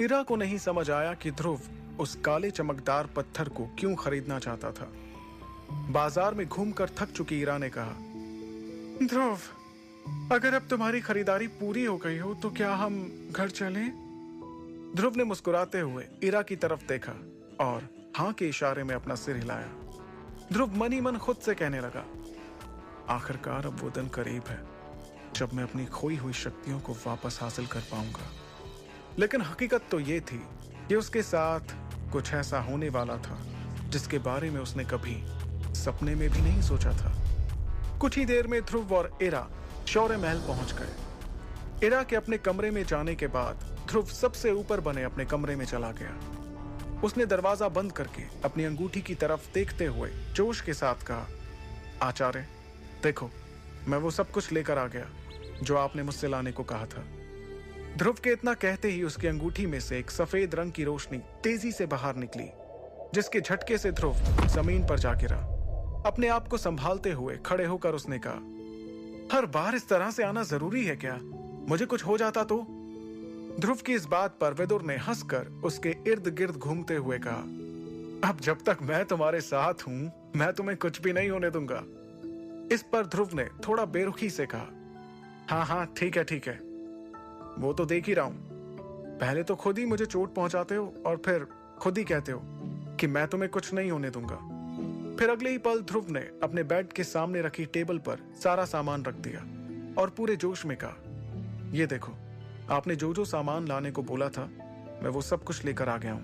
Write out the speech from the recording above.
इरा को नहीं समझ आया कि ध्रुव उस काले चमकदार पत्थर को क्यों खरीदना चाहता था। बाजार में घूमकर थक चुकी इरा ने कहा, ध्रुव, अगर अब तुम्हारी खरीदारी पूरी हो गई हो तो क्या हम घर चलें? ध्रुव ने मुस्कुराते हुए इरा की तरफ देखा और हाँ के इशारे में अपना सिर हिलाया। ध्रुव मन ही मन खुद से कहने लगा, आखिरकार अब वो दिन करीब है जब मैं अपनी खोई हुई शक्तियों को वापस हासिल कर पाऊंगा। लेकिन हकीकत तो ये थी कि उसके साथ कुछ ऐसा होने वाला था जिसके बारे में उसने कभी सपने में भी नहीं सोचा था। कुछ ही देर में ध्रुव और इरा शौर्य महल पहुंच गए। इरा के अपने कमरे में जाने के बाद ध्रुव सबसे ऊपर बने अपने कमरे में चला गया। उसने दरवाजा बंद करके अपनी अंगूठी की तरफ देखते हुए जोश के साथ कहा, आचार्य, देखो, मैं वो सब कुछ लेकर आ गया जो आपने मुझसे लाने को कहा था। ध्रुव के इतना कहते ही उसकी अंगूठी में से एक सफेद रंग की रोशनी तेजी से बाहर निकली, जिसके झटके से ध्रुव जमीन पर जा गिरा। अपने आप को संभालते हुए खड़े होकर उसने कहा, हर बार इस तरह से आना जरूरी है क्या? मुझे कुछ हो जाता तो? ध्रुव की इस बात पर विदुर ने हंसकर उसके इर्द गिर्द घूमते हुए कहा, अब जब तक मैं तुम्हारे साथ हूं, मैं तुम्हें कुछ भी नहीं होने दूंगा। इस पर ध्रुव ने थोड़ा बेरुखी से कहा, हाँ हाँ, ठीक है, वो तो देख ही रहा हूं। पहले तो खुद ही मुझे चोट पहुंचाते हो और फिर खुद ही कहते हो कि मैं तुम्हें कुछ नहीं होने दूंगा। फिर अगले ही पल ध्रुव ने अपने बेड के सामने रखी टेबल पर सारा सामान रख दिया और पूरे जोश में कहा, ये देखो, आपने जो जो सामान लाने को बोला था, मैं वो सब कुछ लेकर आ गया हूं।